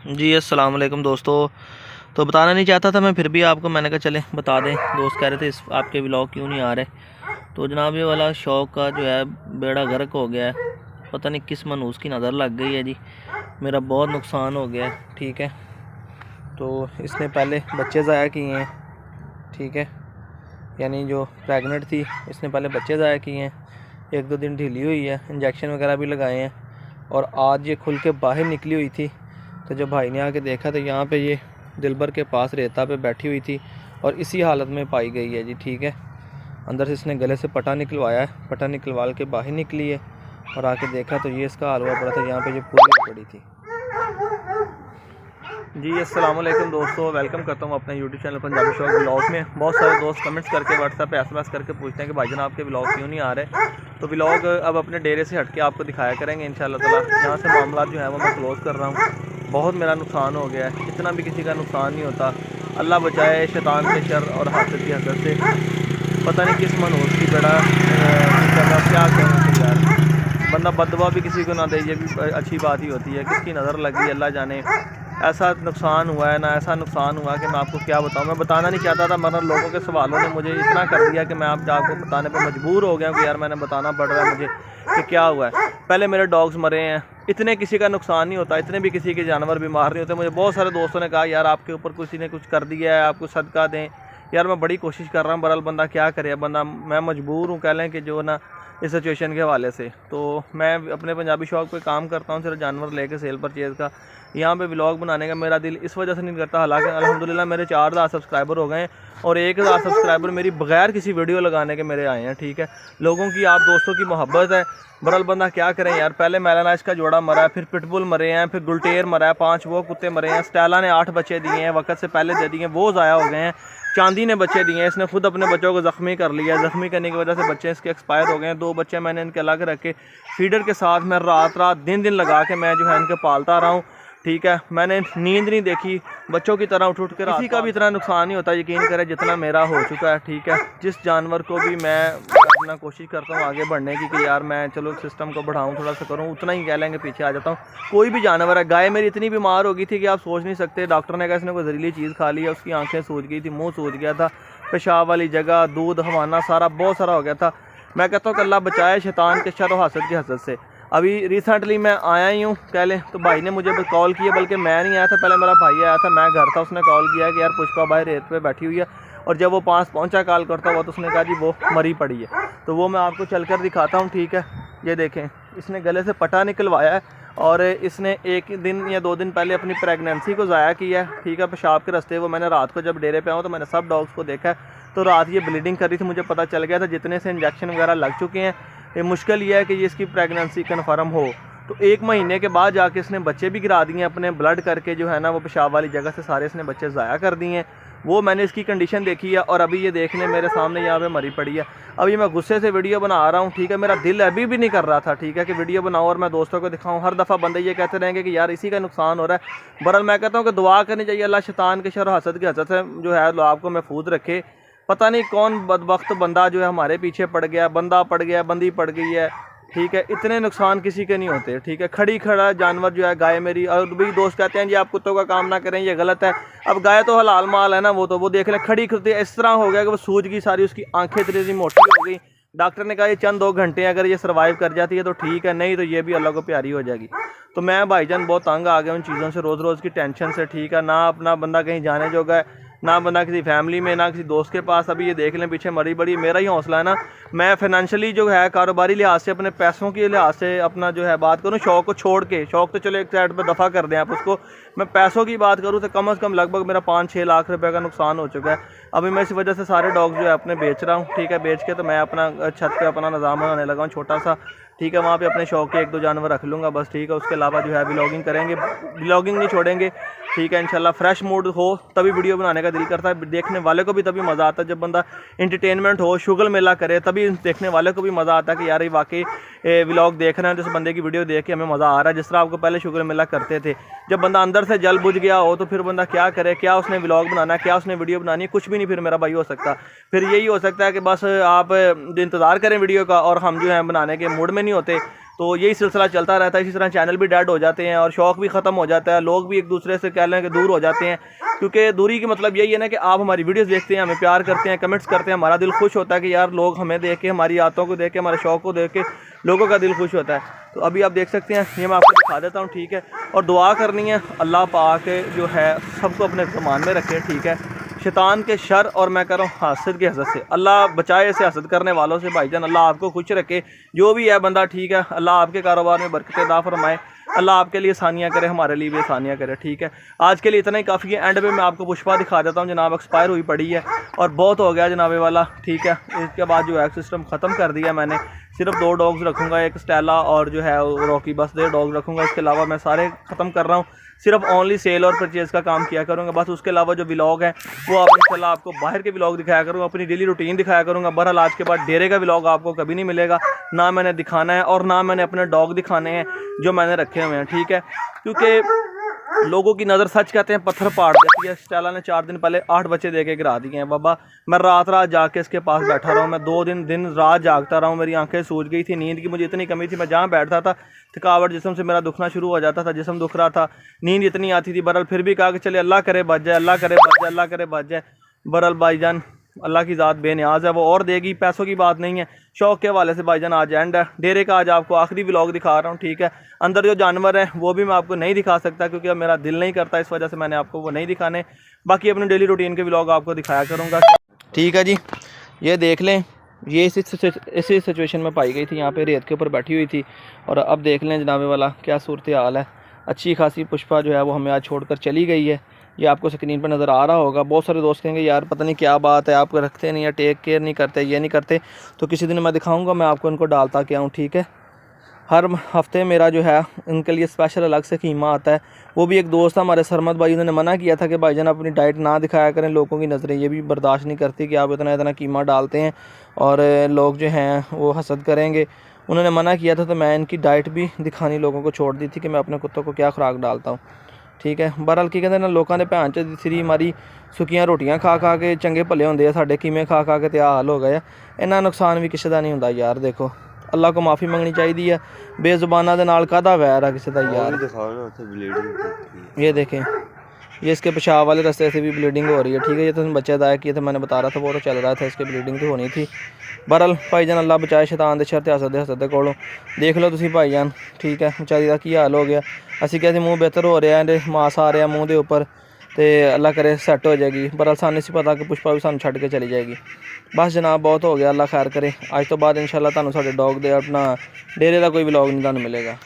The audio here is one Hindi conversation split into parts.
जी अस्सलाम वालेकुम दोस्तों। तो बताना नहीं चाहता था मैं, फिर भी आपको मैंने कहा चले बता दें। दोस्त कह रहे थे इस आपके व्लॉग क्यों नहीं आ रहे। तो जनाब ये वाला शौक़ का जो है बेड़ा गर्क हो गया है। पता नहीं किस मनूस की नज़र लग गई है जी, मेरा बहुत नुकसान हो गया है। ठीक है, तो इसने पहले बच्चे ज़ाया किए हैं। ठीक है, यानी जो प्रेग्नेंट थी इसने पहले बच्चे ज़ाया किए हैं। 1-2 दिन ढीली हुई है, इंजेक्शन वगैरह भी लगाए हैं। और आज ये खुल के बाहर निकली हुई थी, तो जब भाई ने आके देखा तो यहाँ पे ये दिलबर के पास रेता पे बैठी हुई थी और इसी हालत में पाई गई है जी। ठीक है, अंदर से इसने गले से पटा निकलवाया है, पटा निकलवा के बाहर निकली है और आके देखा तो ये इसका हाल हुआ पड़ा था, यहाँ पे ये पूरी पड़ी थी जी। अस्सलाम वालेकुम दोस्तों, वेलकम करता हूँ अपने यूट्यूब चैनल पंजाबी शौक व्लॉग में। बहुत सारे दोस्त कमेंट्स करके व्हाट्सएप पे SMS करके पूछते हैं कि भाईजान आपके व्लॉग क्यों नहीं आ रहे। तो व्लॉग अब अपने डेरे से हट के आपको दिखाया करेंगे इंशाल्लाह ताला। यहाँ से मामला जो है वो मैं क्लोज़ कर रहा हूँ। बहुत मेरा नुकसान हो गया है, इतना भी किसी का नुकसान नहीं होता। अल्लाह बचाए शैतान के शर और हासिद की हसरत से। पता नहीं किस मनहूस की बड़ा क्या कहें यार, बंदा बददुआ भी किसी को ना दे, ये भी अच्छी बात ही होती है। किसकी नज़र लगी अल्लाह जाने। ऐसा नुकसान हुआ है ना, ऐसा नुकसान हुआ कि मैं आपको क्या बताऊं। मैं बताना नहीं चाहता था, मगर लोगों के सवालों ने मुझे इतना कर दिया कि मैं आपको बताने पर मजबूर हो गया कि यार मैंने बताना पड़ रहा है मुझे कि क्या हुआ है। पहले मेरे डॉग्स मरे हैं, इतने किसी का नुकसान नहीं होता, इतने भी किसी के जानवर बीमार नहीं होते। मुझे बहुत सारे दोस्तों ने कहा यार आपके ऊपर किसी ने कुछ कर दिया है, आपको सदका दें। यार मैं बड़ी कोशिश कर रहा हूँ, बहरहाल बंदा क्या करे, बंदा मैं मजबूर हूँ कह लें कि जो ना इस सिचुएशन के हवाले से। तो मैं अपने पंजाबी शौक पे काम करता हूँ, सिर्फ जानवर लेके सेल परचेज़ का। यहाँ पे व्लॉग बनाने का मेरा दिल इस वजह से नहीं करता, हालांकि अल्हम्दुलिल्लाह मेरे 4000 सब्सक्राइबर हो गए हैं और 1000 सब्सक्राइबर मेरी बगैर किसी वीडियो लगाने के मेरे आए हैं। ठीक है, लोगों की आप दोस्तों की मोहब्बत है। बरल बंदा क्या करें यार, पहले मेलानाइज का जोड़ा मरा है, फिर पिटबुल मरे हैं, फिर गुलटेर मरा है, 5 वो कुत्ते मरे हैं। स्टेला ने 8 बच्चे दिए हैं, वक्त से पहले दे दिए, वो ज़ाया हो गए हैं। चांदी ने बच्चे दिए हैं, इसने खुद अपने बच्चों को ज़ख्मी कर लिया। ज़ख्मी करने की वजह से बच्चे इसके एक्सपायर हो गए हैं। 2 बच्चे मैंने इनके अलग रखे, फीडर के साथ मैं रात दिन लगा के मैं जो है इनके पालता रहा हूँ। ठीक है, मैंने नींद नहीं देखी, बच्चों की तरह उठ कर। किसी का भी इतना नुकसान नहीं होता, यकीन करें जितना मेरा हो चुका है। ठीक है, जिस जानवर को भी मैं अपना कोशिश करता हूँ आगे बढ़ने की कि यार मैं चलो सिस्टम को बढ़ाऊँ, थोड़ा सा करूँ, उतना ही कह लेंगे पीछे आ जाता हूँ। कोई भी जानवर है, गाय मेरी इतनी बीमार हो गई थी कि आप सोच नहीं सकते। डॉक्टर ने कहा इसने कोई जहरीली चीज़ खा ली है, उसकी आंखें सूज गई थी, मुँह सूज गया था, पेशाब वाली जगह, दूध हवाना सारा बहुत सारा हो गया था। मैं कहता हूँ कि अल्लाह बचाए शैतान के शर और हासद की हसद से। अभी रिसेंटली मैं आया ही हूँ कह लें, तो भाई ने मुझे कॉल किया, बल्कि मैं नहीं आया था, पहले मेरा भाई आया था, मैं घर था। उसने कॉल किया कि यार पुष्पा भाई रेत पे बैठी हुई है, और जब वो पास पहुँचा कॉल करता हुआ तो उसने कहा जी वो मरी पड़ी है। तो वो मैं आपको चलकर दिखाता हूँ। ठीक है, ये देखें, इसने गले से पटा निकलवाया है और इसने 1 दिन या 2 दिन पहले अपनी प्रेगनेंसी को ज़ाया किया है। ठीक है, पेशाब के रास्ते वो मैंने रात को जब डेरे पे आऊँ तो मैंने सब डॉग्स को देखा है, तो रात ये ब्लीडिंग कर रही थी, मुझे पता चल गया था जितने से इंजेक्शन वगैरह लग चुके हैं। ये मुश्किल ये है कि ये इसकी प्रेगनेंसी कन्फर्म हो। तो 1 महीने के बाद जाके इसने बच्चे भी गिरा दिए अपने, ब्लड करके जो है ना वो पेशाब वाली जगह से सारे इसने बच्चे ज़ाया कर दिए हैं। वो मैंने इसकी कंडीशन देखी है और अभी ये देखने मेरे सामने यहाँ पे मरी पड़ी है। अभी मैं गुस्से से वीडियो बना रहा हूँ। ठीक है, मेरा दिल अभी भी नहीं कर रहा था ठीक है कि वीडियो बनाऊँ और मैं दोस्तों को दिखाऊँ। हर दफ़ा बंदे ये कहते रहेंगे कि यार इसी का नुकसान हो रहा है। बहरहाल मैं कहता हूँ कि दुआ करनी चाहिए, अल्लाह शैतान के शर हसद की हसद से जो है आपको महफूज रखे। पता नहीं कौन बदबख्त बंदा जो है हमारे पीछे पड़ गया, बंदा पड़ गया, बंदी पड़ गई है। ठीक है, इतने नुकसान किसी के नहीं होते। ठीक है, खड़ा जानवर जो है गाय मेरी, और भी दोस्त कहते हैं जी आप कुत्तों का काम ना करें, ये गलत है। अब गाय तो हलाल माल है ना, वो देख लें, खड़ी इस तरह हो गया कि वो सूज गई सारी, उसकी आंखें इतनी मोटी हो गई। डॉक्टर ने कहा ये चंद 2 घंटे अगर ये सर्वाइव कर जाती है तो ठीक है, नहीं तो ये भी अल्लाह को प्यारी हो जाएगी। तो मैं भाईजान बहुत तंग आ गया उन चीज़ों से, रोज़ की टेंशन से। ठीक है, ना अपना बंदा कहीं जाने जोगा है, ना बंदा किसी फैमिली में, ना किसी दोस्त के पास। अभी ये देख लें पीछे मरी बड़ी, मेरा ही हौसला है ना। मैं फाइनेंशियली जो है कारोबारी लिहाज से, अपने पैसों के लिहाज से अपना जो है बात करूँ, शौक़ को छोड़ के, शौक़ तो चलो एक साइड पर दफ़ा कर दें आप उसको, मैं पैसों की बात करूँ तो कम से कम लगभग मेरा 5-6 लाख रुपए का नुकसान हो चुका है। अभी मैं इस वजह से सारे डॉग्स जो है अपने बेच रहा हूँ। ठीक है, बेच के तो मैं अपना छत पे अपना निज़ाम बनाने लगा हूँ छोटा सा। ठीक है, वहाँ पे अपने शौक़ के 1-2 जानवर रख लूँगा बस। ठीक है, उसके अलावा जो है व्लॉगिंग करेंगे, व्लॉगिंग नहीं छोड़ेंगे। ठीक है, इंशाल्लाह फ्रेश मूड हो तभी वीडियो बनाने का दिल करता है, देखने वाले को भी तभी मज़ा आता है। जब बंदा एंटरटेनमेंट हो, शुगल मेला करे, तभी देखने वाले को भी मज़ा आता है कि यार ये वाकई व्लॉग देख रहे हैं, जिस बंदे की वीडियो देख के हमें मज़ा आ रहा है। जिस तरह आपको पहले शुगल मेला करते थे, जब बंदा अंदर से जल बुझ गया हो तो फिर बंदा क्या करे, क्या उसने व्लॉग बनाना है, क्या उसने वीडियो बनानी है, कुछ भी नहीं फिर मेरा भाई हो सकता। फिर यही हो सकता है कि बस आप इंतज़ार करें वीडियो का और हम जो है बनाने के मूड में नहीं होते। तो यही सिलसिला चलता रहता है। इसी तरह चैनल भी डेड हो जाते हैं और शौक़ भी ख़त्म हो जाता है, लोग भी एक दूसरे से कह लें कि दूर हो जाते हैं। क्योंकि दूरी की मतलब यही है ना कि आप हमारी वीडियोस देखते हैं, हमें प्यार करते हैं, कमेंट्स करते हैं, हमारा दिल खुश होता है कि यार लोग हमें देख के, हमारी आदतों को देख के, हमारे शौक़ को देख के लोगों का दिल खुश होता है। तो अभी आप देख सकते हैं, ये मैं आपको दिखा देता हूँ, ठीक है। और दुआ करनी है अल्लाह पाक जो है सबको अपने ज़मान में रखे, ठीक है। शैतान के शर और मैं कह रहा हूँ हासद के हसद से अल्लाह बचाए, ऐसे हसद करने वालों से भाईजान। अल्लाह आपको खुश रखे, जो भी है बंदा, ठीक है। अल्लाह आपके कारोबार में बरकत अता फरमाए, अल्लाह आपके लिए आसानियाँ करे, हमारे लिए भी आसानियाँ करे, ठीक है। आज के लिए इतना ही काफ़ी है। एंड पे मैं आपको पुष्पा दिखा देता हूँ जनाब, एक्सपायर हुई पड़ी है और बहुत हो गया जनाबे वाला, ठीक है। इसके बाद जो है सिस्टम ख़त्म कर दिया मैंने, सिर्फ 2 डॉग्स रखूँगा, एक स्टेला और जो है रॉकी, बस 2 डॉग रखूँगा। इसके अलावा मैं सारे ख़त्म कर रहा हूँ, सिर्फ ओनली सेल और परचेज़ का काम किया करूँगा बस। उसके अलावा जो व्लॉग है वो आप इंशाल्लाह आपको बाहर के व्लॉग दिखाया करूँगा, अपनी डेली रूटीन दिखाया करूँगा। बहरहाल आज के बाद डेरे का व्लॉग आपको कभी नहीं मिलेगा, ना मैंने दिखाना है और ना मैंने अपने डॉग दिखाने हैं जो मैंने रखे हुए हैं, ठीक है। क्योंकि लोगों की नज़र सच कहते हैं पत्थर फाड़ देती है। स्टेला ने 4 दिन पहले 8 बच्चे दे के गिरा दिए हैं बाबा। मैं रात रात जाग के इसके पास बैठा रहा हूँ, मैं 2 दिन रात जागता रहा हूँ। मेरी आंखें सूज गई थी, नींद की मुझे इतनी कमी थी, मैं जहाँ बैठता था थकावट जिस्म से मेरा दुखना शुरू हो जाता था, जिस्म दुख रहा था, नींद इतनी आती थी। बहरहाल फिर भी कहा कि चले अल्लाह करे बच जाए, अल्लाह करे बच जाए, अल्लाह करे बच जाए। बहरहाल भाईजान अल्लाह की ज़ात बेनियाज़ है, वो और देगी, पैसों की बात नहीं है। शौक़ के हवाले से भाईजान आज एंड है डेरे का। आज आपको आखिरी व्लॉग दिखा रहा हूँ, ठीक है। अंदर जो जानवर है वो भी मैं आपको नहीं दिखा सकता क्योंकि अब मेरा दिल नहीं करता, इस वजह से मैंने आपको वो नहीं दिखाने। बाकी अपनी डेली रूटीन के व्लॉग आपको दिखाया करूँगा, ठीक है जी। ये देख लें, ये इसी सिचुएशन में पाई गई थी, यहाँ पे रेत के ऊपर बैठी हुई थी। और अब देख लें जनाबे वाला क्या सूरत हाल है। अच्छी खासी पुष्पा जो है वो हमें आज छोड़कर चली गई है। ये आपको स्क्रीन पर नज़र आ रहा होगा। बहुत सारे दोस्त कहेंगे यार पता नहीं क्या बात है, आप रखते नहीं है, टेक केयर नहीं करते, ये नहीं करते। तो किसी दिन मैं दिखाऊंगा, मैं आपको इनको डालता क्या हूँ, ठीक है। हर हफ्ते मेरा जो है इनके लिए स्पेशल अलग से कीमा आता है। वो भी एक दोस्त था हमारे सरमद भाई, उन्होंने मना किया था कि भाईजान अपनी डाइट ना दिखाया करें, लोगों की नज़रें ये भी बर्दाश्त नहीं करती कि आप इतना इतना कीमा डालते हैं और लोग जो हैं वो हसद करेंगे। उन्होंने मना किया था, तो मैं इनकी डाइट भी दिखानी लोगों को छोड़ दी थी कि मैं अपने कुत्तों को क्या खुराक डालता हूँ, ठीक है। बहरहाल की कहते ना, लोगों ने भैन च सिरी हमारी सुखियां रोटियां खा खा के चंगे भले होंगे है, साडे कीमे खा खा के ते हाल हो गए। इन्ना नुकसान भी किसी का नहीं होंदा यार। देखो अल्लाह को माफ़ी मंगनी चाहिए है, बेजुबाना दे नाल काहदा वैर है किसी का यार। ये देखें, ये इसके पेशाब वाले रास्ते से भी ब्लीडिंग हो रही है, ठीक है। ये तो बच्चे दाया किए थे, मैंने बता रहा था, वो तो चल रहा था, इसकी ब्लीडिंग तो होनी थी। बहरहाल भाईजान अल्लाह बचाए शैतान दे शर ते हसद दे कोलों। देख लो तुसीं भाईजान, ठीक है, बेचारी का की हाल हो गया। असीं कहते मूँह बेहतर हो रहा है, मास आ रहा मूँह के उपर, तो अल्लाह करे सैट हो जाएगी। बहरहाल सानू नहीं पता कि पुष्पा भी सानू छड्ड के चली जाएगी। बस जनाब बहुत हो गया, अल्लाह खैर करे। आज तो बाद इंशाल्लाह तुहानू साडे डॉग दे अपना डेरे का कोई व्लॉग नहीं तुहानू मिलेगा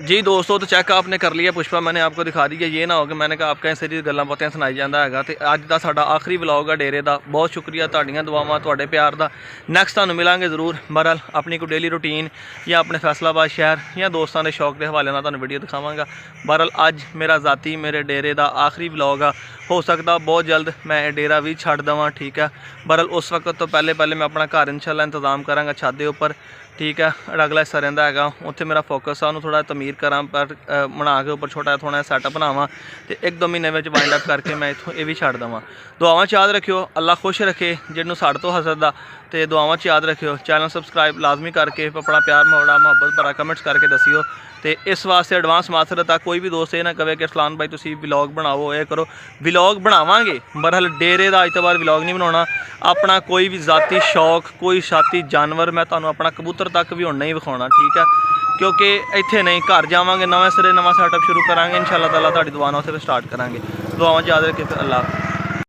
जी। दोस्तों तो चेक आपने कर लिया पुष्पा, मैंने आपको दिखा दी है। ये ना हो कि मैंने कहा आपका सीरीज गल्लां बातें सुनाई जाता है। तो अज का साडा आखिरी व्लॉग है डेरे का। बहुत शुक्रिया तुहाडीआं दुआवां, तुहाडे प्यार का। नैक्सट तुहानू मिलांगे जरूर। बहरहाल अपनी कोई डेली रूटीन या अपने फैसलाबाद शहर या दोस्तों के शौक के हवाले नाल तुहानू वीडियो दिखावांगा। बहरहाल अज मेरा ज़ाती मेरे डेरे का आखिरी व्लॉग आ। हो सकता बहुत जल्द मैं डेरा भी छड्ड देवां, ठीक है। बहरहाल उस वक्त तो पहले मैं अपना घर इंशाल्लाह इंतजाम करांगा छत के उपर, ठीक है। अगला हिस्सा रहिंदा हैगा, उत्थे मेरा फोकस है, उन्होंने थोड़ा तमीर करा पर बना के उपर छोटा थोड़ा सैटअप बनावा, तो 1-2 महीने में वाइंड अप करके मैं इतों ये भी छड्ड देवां। दुआवां च याद रखियो, अल्लाह खुश रखे जिन्होंने साढ़े तो हसद दा। तो दुआवां च याद रखियो, चैनल सबसक्राइब लाजमी करके अपना प्यार मोहब्बत भरा कमेंट्स करके दसियो। तो इस वास्ते एडवांस मासरत है। कोई भी दोस्त ये ना कहे कि अरसलान भाई तुसी व्लॉग बनाओ, ये करो। व्लॉग बनावांगे, बहरहाल डेरे का अज तो बाद व्लॉग नहीं बनाना। अपना कोई भी ज़ाती शौक, कोई साथी जानवर मैं तुहानू अपना कबूतर तक भी हुण नहीं विखाउणा, ठीक है। क्योंकि इत्थे नहीं, घर जावांगे नवें सिरे नवां सैटअप शुरू करांगे इंशाअल्लाह ताला। तुहाडी दुआ नाल उत्थे स्टार्ट करांगे। दुआवां याद रखियो। अल्लाह।